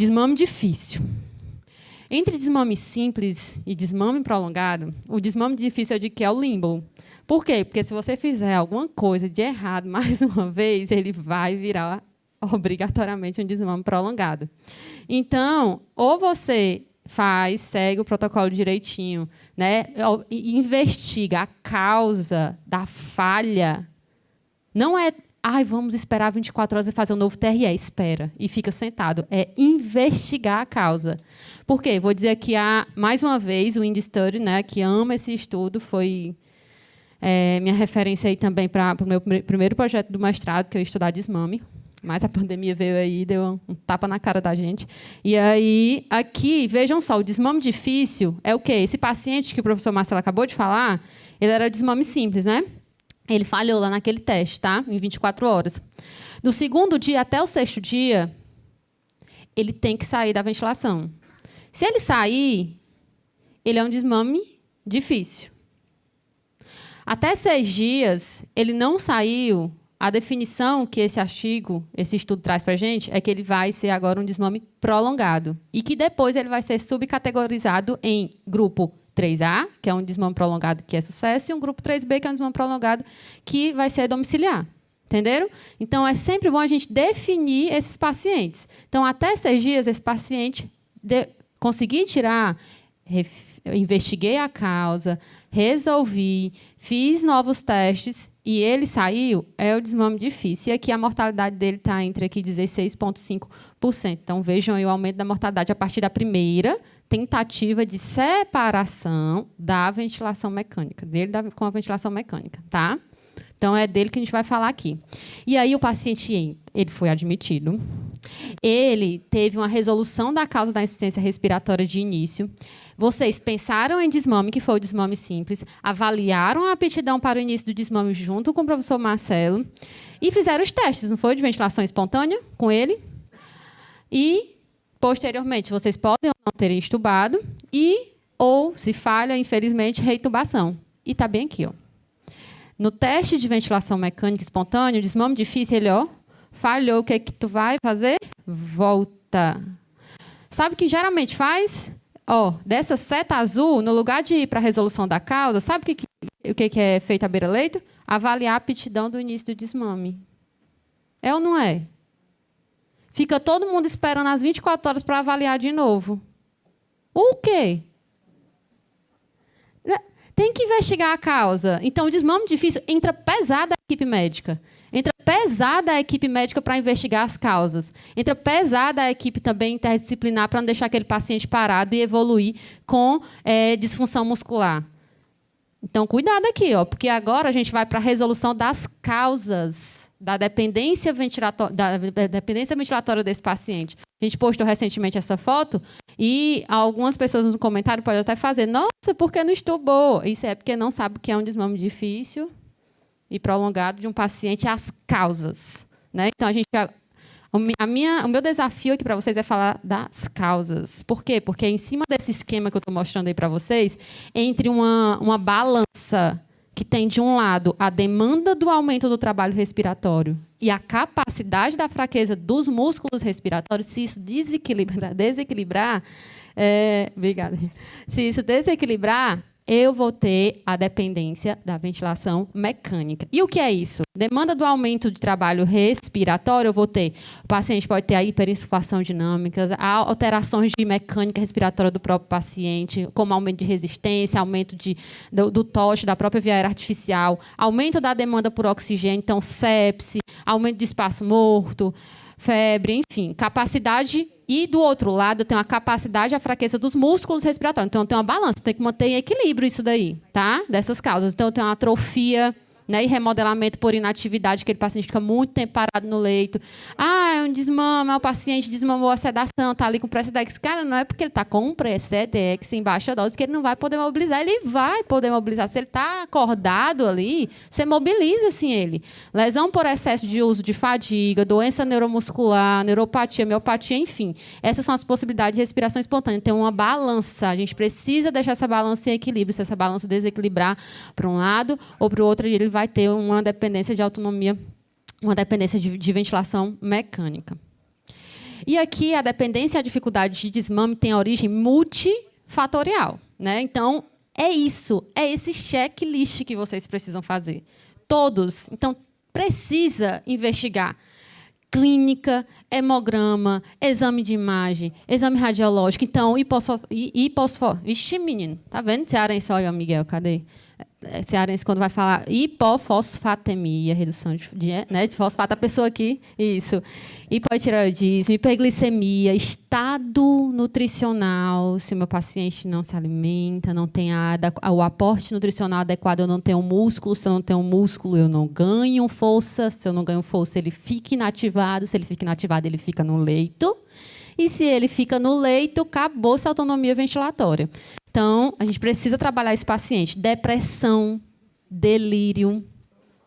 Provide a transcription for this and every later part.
Desmame difícil. Entre desmame simples e desmame prolongado, o desmame difícil é de que é o limbo. Por quê? Porque se você fizer alguma coisa de errado mais uma vez, ele vai virar obrigatoriamente um desmame prolongado. Então, ou você segue o protocolo direitinho, né? E investiga a causa da falha. Não é, vamos esperar 24 horas e fazer um novo TRE. Espera e fica sentado. É investigar a causa. Por quê? Vou dizer aqui, mais uma vez, o Indie Study, né, que ama esse estudo, foi minha referência aí também para o meu primeiro projeto do mestrado, que eu ia estudar desmame. Mas a pandemia veio aí e deu um tapa na cara da gente. E aí, aqui, vejam só, o desmame difícil é o quê? Esse paciente que o professor Marcelo acabou de falar, ele era desmame simples, né? Ele falhou lá naquele teste, tá? Em 24 horas. Do segundo dia até o sexto dia, ele tem que sair da ventilação. Se ele sair, ele é um desmame difícil. Até 6 dias, ele não saiu. A definição que esse artigo, esse estudo traz para a gente é que ele vai ser agora um desmame prolongado e que depois ele vai ser subcategorizado em grupo 3A, que é um desmame prolongado que é sucesso, e um grupo 3B, que é um desmame prolongado que vai ser domiciliar. Entenderam? Então, é sempre bom a gente definir esses pacientes. Então, até 6 dias, esse paciente conseguir tirar, investiguei a causa, resolvi, fiz novos testes e ele saiu, é o desmame difícil. E aqui a mortalidade dele está entre aqui 16,5%. Então, vejam aí o aumento da mortalidade a partir da primeira tentativa de separação da ventilação mecânica, dele com a ventilação mecânica, tá? Então, é dele que a gente vai falar aqui. E aí, o paciente ele foi admitido. Ele teve uma resolução da causa da insuficiência respiratória de início. Vocês pensaram em desmame, que foi o desmame simples, avaliaram a aptidão para o início do desmame junto com o professor Marcelo e fizeram os testes, não foi? De ventilação espontânea com ele. E, posteriormente, vocês podem ou não terem estubado ou, se falha, infelizmente, reintubação. E está bem aqui, ó. No teste de ventilação mecânica espontânea, o desmame difícil, ele falhou. O que é que tu vai fazer? Volta. Sabe o que geralmente faz? Dessa seta azul, no lugar de ir para a resolução da causa, sabe o que é feito à beira-leito? Avaliar a aptidão do início do desmame. É ou não é? Fica todo mundo esperando as 24 horas para avaliar de novo. O quê? Tem que investigar a causa. Então, o desmame difícil entra pesada a equipe médica. Entra pesada a equipe médica para investigar as causas. Entra pesada a equipe também interdisciplinar para não deixar aquele paciente parado e evoluir com disfunção muscular. Então, cuidado aqui, porque agora a gente vai para a resolução das causas da dependência ventilatória desse paciente. A gente postou recentemente essa foto e algumas pessoas no comentário podem até fazer: nossa, por que não estubou? Isso é porque não sabe o que é um desmame difícil e prolongado de um paciente, as causas, né? Então, o meu desafio aqui para vocês é falar das causas. Por quê? Porque em cima desse esquema que eu estou mostrando aí para vocês, entre uma balança que tem, de um lado, a demanda do aumento do trabalho respiratório e a capacidade da fraqueza dos músculos respiratórios, se isso desequilibrar, obrigada. Se isso desequilibrar, eu vou ter a dependência da ventilação mecânica. E o que é isso? Demanda do aumento de trabalho respiratório, eu vou ter. O paciente pode ter a hiperinsuflação dinâmica, alterações de mecânica respiratória do próprio paciente, como aumento de resistência, aumento do TOSH, da própria via aérea artificial, aumento da demanda por oxigênio, então sepse, aumento de espaço morto, febre, enfim, capacidade. E, do outro lado, tem a capacidade e a fraqueza dos músculos respiratórios. Então, tem uma balança, tem que manter em equilíbrio isso daí, tá? Dessas causas. Então, tem uma atrofia, né, e remodelamento por inatividade, aquele paciente fica muito tempo parado no leito. É um desmame, o paciente desmamou a sedação, está ali com pré-sedex. Cara, não é porque ele está com um pré-sedex em baixa dose que ele não vai poder mobilizar. Ele vai poder mobilizar. Se ele está acordado ali, você mobiliza, sim, ele. Lesão por excesso de uso de fadiga, doença neuromuscular, neuropatia, miopatia, enfim. Essas são as possibilidades de respiração espontânea. Tem uma balança. A gente precisa deixar essa balança em equilíbrio. Se essa balança desequilibrar para um lado ou para o outro, ele vai ter uma dependência de autonomia, uma dependência de ventilação mecânica. E aqui a dependência e a dificuldade de desmame tem origem multifatorial, né? Então, é esse checklist que vocês precisam fazer. Todos. Então, precisa investigar clínica, hemograma, exame de imagem, exame radiológico. Então, Ixi, menino, tá vendo? Cearense, olha, Miguel, cadê? Cearense, quando vai falar hipofosfatemia, redução de fosfato, a pessoa aqui, isso. Hipotireoidismo, hiperglicemia, estado nutricional, se o meu paciente não se alimenta, não tem o aporte nutricional adequado, eu não tenho músculo, se eu não tenho músculo, eu não ganho força, se eu não ganho força, ele fica inativado, se ele fica inativado, ele fica no leito, e se ele fica no leito, acabou-se a autonomia ventilatória. Então, a gente precisa trabalhar esse paciente. Depressão, delírio.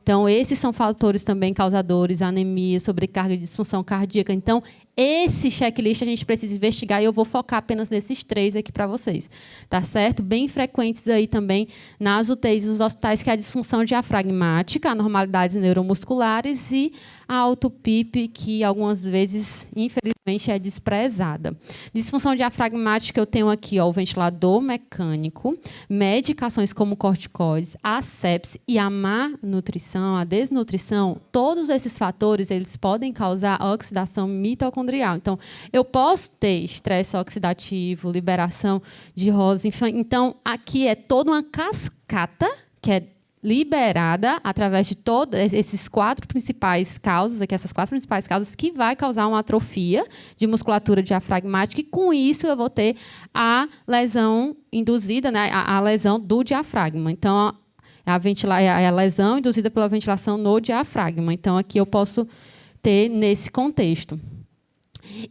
Então, esses são fatores também causadores, anemia, sobrecarga de disfunção cardíaca. Então, esse checklist a gente precisa investigar e eu vou focar apenas nesses 3 aqui para vocês. Tá certo? Bem frequentes aí também nas UTIs dos hospitais, que é a disfunção diafragmática, anormalidades neuromusculares e a auto-PIP, que algumas vezes, infelizmente, é desprezada. Disfunção diafragmática, eu tenho aqui o ventilador mecânico, medicações como corticoides, a sepse e a má nutrição, a desnutrição. Todos esses fatores eles podem causar oxidação mitocondrial. Então, eu posso ter estresse oxidativo, liberação de ROS. Então, aqui é toda uma cascata que é liberada através de todos esses 4 principais causas, aqui, essas 4 principais causas, que vai causar uma atrofia de musculatura diafragmática, e com isso eu vou ter a lesão induzida, né, a lesão do diafragma. Então, a lesão induzida pela ventilação no diafragma. Então, aqui eu posso ter nesse contexto.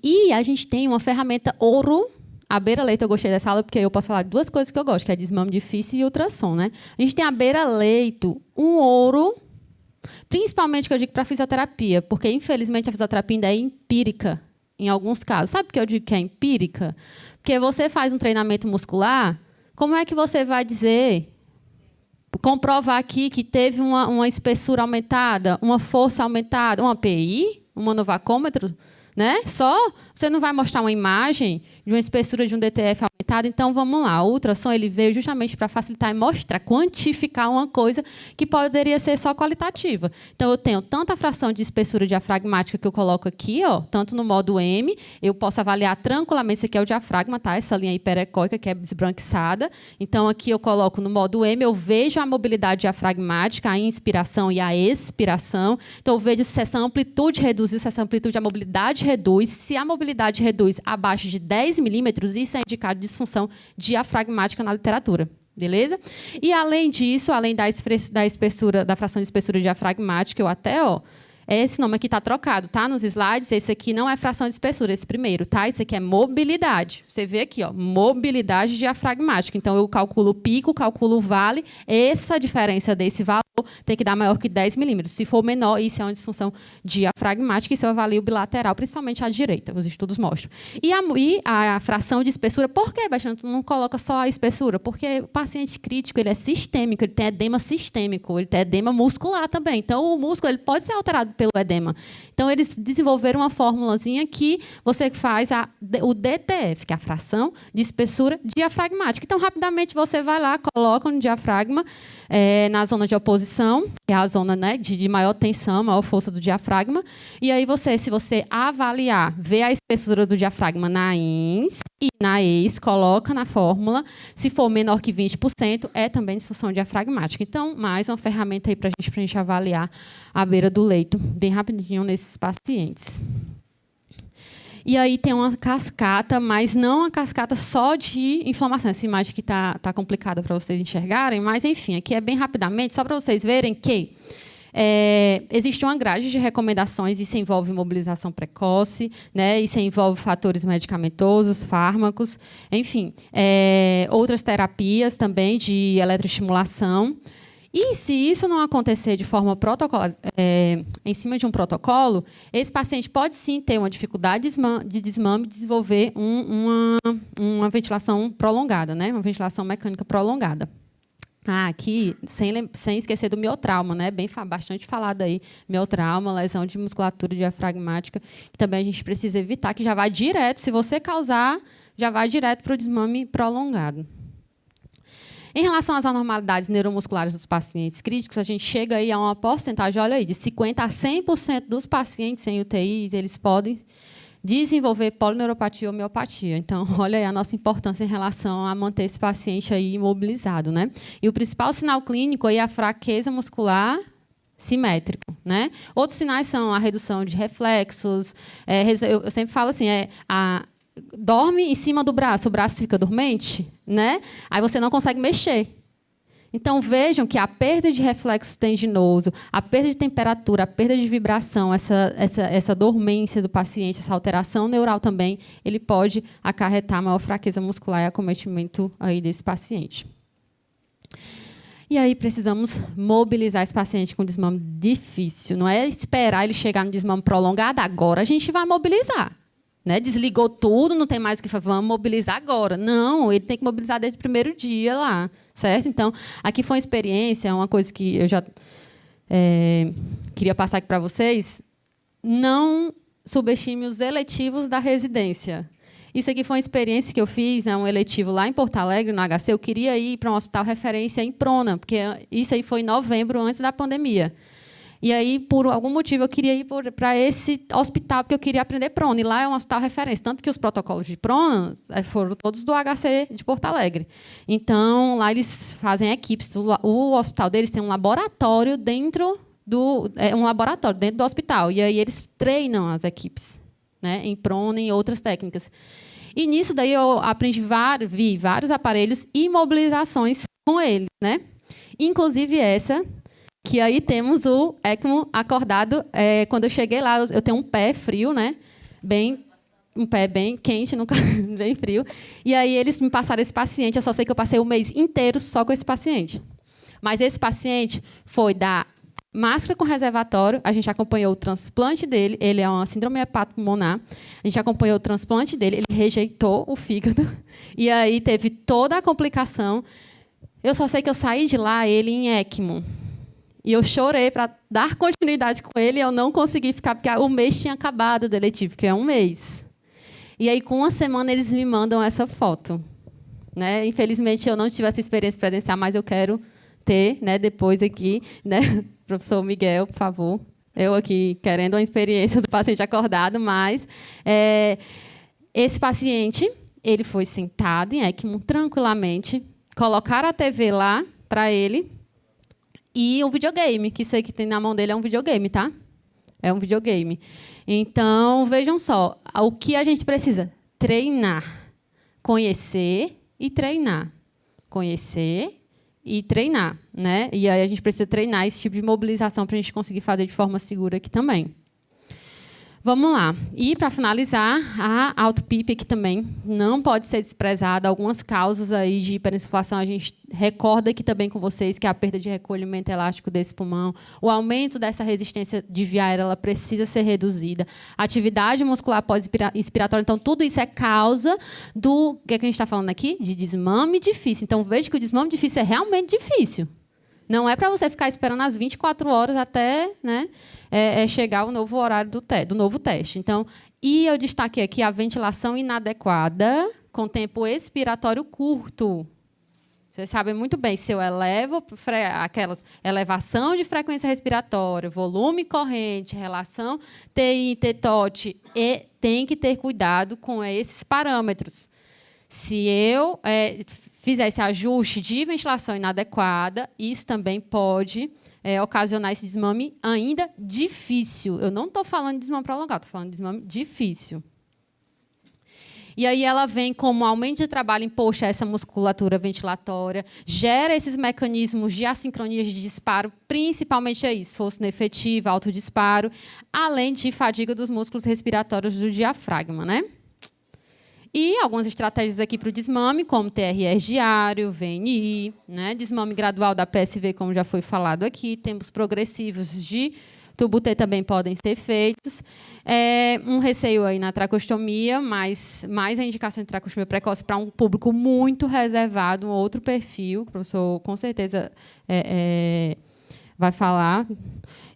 E a gente tem uma ferramenta ouro. A beira-leito, eu gostei dessa aula porque eu posso falar de 2 coisas que eu gosto, que é desmame difícil e ultrassom, né? A gente tem a beira-leito, um ouro, principalmente que eu digo para fisioterapia, porque, infelizmente, a fisioterapia ainda é empírica em alguns casos. Sabe por que eu digo que é empírica? Porque você faz um treinamento muscular, como é que você vai dizer, comprovar aqui que teve uma espessura aumentada, uma força aumentada, uma PI, um manovacômetro, né? Só você não vai mostrar uma imagem de uma espessura de um DTF aumentada. Então, vamos lá. O ultrassom ele veio justamente para facilitar e mostrar, quantificar uma coisa que poderia ser só qualitativa. Então, eu tenho tanto a fração de espessura diafragmática que eu coloco aqui, ó, tanto no modo M, eu posso avaliar tranquilamente, isso aqui é o diafragma, tá? Essa linha hiperecóica que é desbranquiçada. Então, aqui eu coloco no modo M, eu vejo a mobilidade diafragmática, a inspiração e a expiração. Então, eu vejo se essa amplitude reduziu, se essa amplitude, a mobilidade reduz. Se a mobilidade reduz abaixo de 10 milímetros, isso é indicado de disfunção diafragmática na literatura. Beleza? E, além disso, além da espessura, da fração de espessura diafragmática, eu até, ó, esse nome aqui está trocado, tá? Nos slides, esse aqui não é fração de espessura, esse primeiro, tá? Esse aqui é mobilidade. Você vê aqui, ó, mobilidade diafragmática. Então, eu calculo o pico, calculo o vale. Essa diferença desse valor tem que dar maior que 10 milímetros. Se for menor, isso é uma disfunção diafragmática, isso eu avalio bilateral, principalmente à direita, os estudos mostram. E a fração de espessura, por que, Baixando, tu não coloca só a espessura? Porque o paciente crítico, ele é sistêmico, ele tem edema sistêmico, ele tem edema muscular também. Então, o músculo ele pode ser alterado pelo edema. Então, eles desenvolveram uma formulazinha que você faz o DTF, que é a fração de espessura diafragmática. Então, rapidamente, você vai lá, coloca no diafragma, na zona de oposição, que é a zona, né, de maior tensão, maior força do diafragma. E aí, se você avaliar, ver a espessura do diafragma na INS e na EIS, coloca na fórmula. Se for menor que 20%, é também disfunção diafragmática. Então, mais uma ferramenta aí para a gente avaliar a beira do leito, bem rapidinho nesses pacientes. E aí tem uma cascata, mas não uma cascata só de inflamação. Essa imagem que está complicada para vocês enxergarem, mas, enfim, aqui é bem rapidamente, só para vocês verem que existe uma grade de recomendações, isso envolve mobilização precoce, né, isso envolve fatores medicamentosos, fármacos, enfim, outras terapias também de eletroestimulação. E se isso não acontecer de forma protocolar, em cima de um protocolo, esse paciente pode sim ter uma dificuldade de desmame e desenvolver uma ventilação prolongada, né? Uma ventilação mecânica prolongada. Aqui, sem esquecer do miotrauma, né? Bastante falado aí. Miotrauma, lesão de musculatura diafragmática, que também a gente precisa evitar, que já vai direto, se você causar, já vai direto para o desmame prolongado. Em relação às anormalidades neuromusculares dos pacientes críticos, a gente chega aí a uma porcentagem, olha aí, de 50% a 100% dos pacientes em UTIs, eles podem desenvolver polineuropatia ou miopatia. Então, olha aí a nossa importância em relação a manter esse paciente aí imobilizado, né? E o principal sinal clínico aí é a fraqueza muscular simétrica, né? Outros sinais são a redução de reflexos. Eu sempre falo assim, dorme em cima do braço, o braço fica dormente, né? Aí você não consegue mexer. Então, vejam que a perda de reflexo tendinoso, a perda de temperatura, a perda de vibração, essa dormência do paciente, essa alteração neural também, ele pode acarretar maior fraqueza muscular e acometimento aí desse paciente. E aí precisamos mobilizar esse paciente com desmame difícil. Não é esperar ele chegar no desmame prolongado, agora a gente vai mobilizar. Né? Desligou tudo, não tem mais o que fazer, vamos mobilizar agora. Não, ele tem que mobilizar desde o primeiro dia lá, certo? Então, aqui foi uma experiência, uma coisa que eu já queria passar aqui para vocês. Não subestime os eletivos da residência. Isso aqui foi uma experiência que eu fiz, um eletivo lá em Porto Alegre, no HC. Eu queria ir para um hospital referência em Prona, porque isso aí foi em novembro, antes da pandemia. E aí, por algum motivo, eu queria ir para esse hospital, porque eu queria aprender Prona. E lá é um hospital referência. Tanto que os protocolos de Prona foram todos do HC de Porto Alegre. Então, lá eles fazem equipes. O hospital deles tem um laboratório dentro do hospital. E aí eles treinam as equipes, né, em Prona e outras técnicas. E nisso daí eu aprendi vi vários aparelhos e mobilizações com eles, né? Inclusive essa, que aí temos o ECMO acordado. Quando eu cheguei lá, eu tenho um pé frio, né? Um pé bem quente, bem frio. E aí eles me passaram esse paciente. Eu só sei que eu passei o mês inteiro só com esse paciente. Mas esse paciente foi da máscara com reservatório. A gente acompanhou o transplante dele. Ele é uma síndrome hepatopulmonar. A gente acompanhou o transplante dele. Ele rejeitou o fígado. E aí teve toda a complicação. Eu só sei que eu saí de lá, ele em ECMO. E eu chorei para dar continuidade com ele, e eu não consegui ficar, porque o mês tinha acabado do eletivo, que é um mês. E aí, com uma semana, eles me mandam essa foto. Né? Infelizmente, eu não tive essa experiência presencial, mas eu quero ter, né, depois aqui. Né? Professor Miguel, por favor. Eu aqui querendo uma experiência do paciente acordado, mas esse paciente ele foi sentado em ECMO tranquilamente, colocaram a TV lá para ele, e um videogame, que isso aí que tem na mão dele é um videogame, tá? É um videogame. Então, vejam só, o que a gente precisa? Treinar. Conhecer e treinar. Conhecer e treinar, né? E aí a gente precisa treinar esse tipo de mobilização para a gente conseguir fazer de forma segura aqui também. Vamos lá. E, para finalizar, a auto-PIP aqui também não pode ser desprezada. Algumas causas aí de hiperinsuflação, a gente recorda aqui também com vocês, que é a perda de recolhimento elástico desse pulmão, o aumento dessa resistência de via aérea, ela precisa ser reduzida. Atividade muscular pós-inspiratória, então, tudo isso é causa do... O que é que a gente está falando aqui? De desmame difícil. Então, veja que o desmame difícil é realmente difícil. Não é para você ficar esperando as 24 horas até, né, chegar o novo horário do novo teste. Então, e eu destaquei aqui a ventilação inadequada com tempo expiratório curto. Vocês sabem muito bem, se eu elevo aquelas elevação de frequência respiratória, volume corrente, relação TI, TTOT, tem que ter cuidado com esses parâmetros. Se eu fizer esse ajuste de ventilação inadequada, isso também pode ocasionar esse desmame ainda difícil. Eu não estou falando de desmame prolongado, estou falando de desmame difícil. E aí ela vem como aumento de trabalho emposto a essa musculatura ventilatória, gera esses mecanismos de assincronias de disparo, principalmente aí, esforço inefetivo, autodisparo, além de fadiga dos músculos respiratórios do diafragma, né? E algumas estratégias aqui para o desmame, como TRR diário, VNI, né? Desmame gradual da PSV, como já foi falado aqui, tempos progressivos de tubo T também podem ser feitos. Um receio aí na tracostomia, mas mais a indicação de tracostomia precoce para um público muito reservado, um outro perfil, que o professor com certeza vai falar.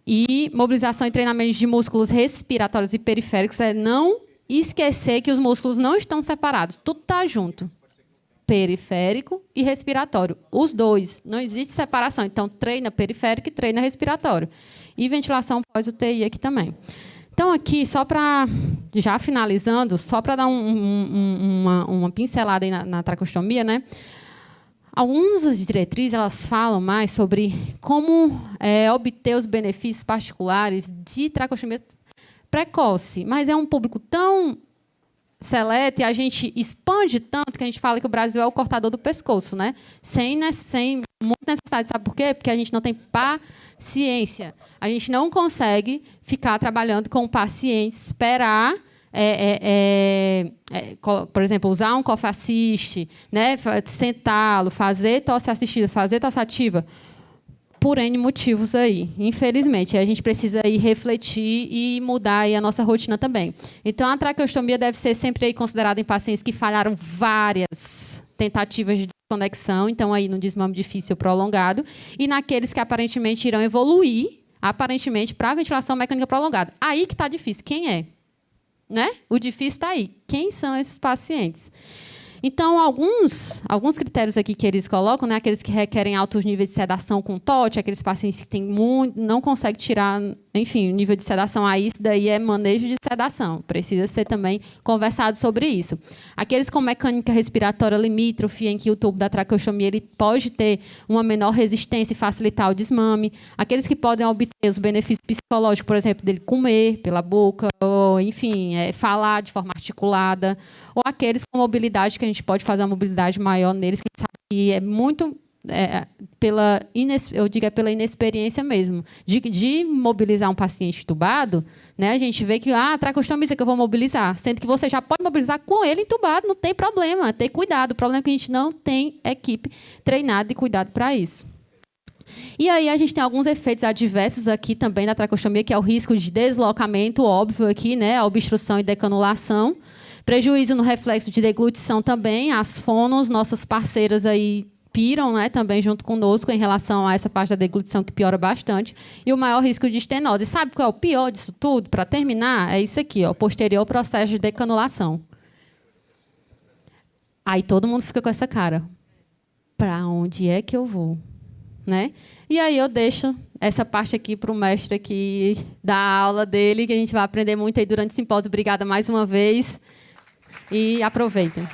E mobilização e treinamento de músculos respiratórios e periféricos é não esquecer que os músculos não estão separados, tudo está junto. Periférico e respiratório. Os dois, não existe separação. Então, treina periférico e treina respiratório. E ventilação pós-UTI aqui também. Então, aqui, só para, já finalizando, só para dar uma pincelada aí na tracostomia, né? Algumas diretrizes elas falam mais sobre como obter os benefícios particulares de tracostomia precoce, mas é um público tão seleto e a gente expande tanto que a gente fala que o Brasil é o cortador do pescoço, né? Sem muita necessidade. Sabe por quê? Porque a gente não tem paciência. A gente não consegue ficar trabalhando com o paciente, esperar, por exemplo, usar um cough assist, né? Sentá-lo, fazer tosse assistida, fazer tosse ativa, por N motivos aí, infelizmente. A gente precisa aí refletir e mudar aí a nossa rotina também. Então, a traqueostomia deve ser sempre aí considerada em pacientes que falharam várias tentativas de desconexão, então aí no desmame difícil prolongado, e naqueles que aparentemente irão evoluir, aparentemente, para a ventilação mecânica prolongada. Aí que está difícil. Quem é? Né? O difícil está aí. Quem são esses pacientes? Então, alguns critérios aqui que eles colocam, né, aqueles que requerem altos níveis de sedação com TOT, aqueles pacientes que têm não conseguem tirar, enfim, o nível de sedação, aí isso daí é manejo de sedação. Precisa ser também conversado sobre isso. Aqueles com mecânica respiratória limítrofe, em que o tubo da traqueostomia ele pode ter uma menor resistência e facilitar o desmame. Aqueles que podem obter os benefícios psicológicos, por exemplo, dele comer pela boca, ou, enfim, falar de forma articulada, ou aqueles com mobilidade, que a gente pode fazer uma mobilidade maior neles, que a gente sabe que é muito pela inexperiência mesmo, de mobilizar um paciente entubado, né? A gente vê que a traqueostomia que eu vou mobilizar, sendo que você já pode mobilizar com ele entubado, não tem problema, ter cuidado. O problema é que a gente não tem equipe treinada e cuidado para isso. E aí a gente tem alguns efeitos adversos aqui também da traqueostomia, que é o risco de deslocamento, óbvio aqui, né? A obstrução e decanulação. Prejuízo no reflexo de deglutição também. As fonos, nossas parceiras aí, piram, né, também junto conosco em relação a essa parte da deglutição que piora bastante. E o maior risco de estenose. Sabe qual é o pior disso tudo? Para terminar, é isso aqui, ó, posterior processo de decanulação. Aí todo mundo fica com essa cara. Para onde é que eu vou? Né? E aí eu deixo essa parte aqui para o mestre aqui da aula dele, que a gente vai aprender muito aí durante o simpósio. Obrigada mais uma vez. E aproveitem.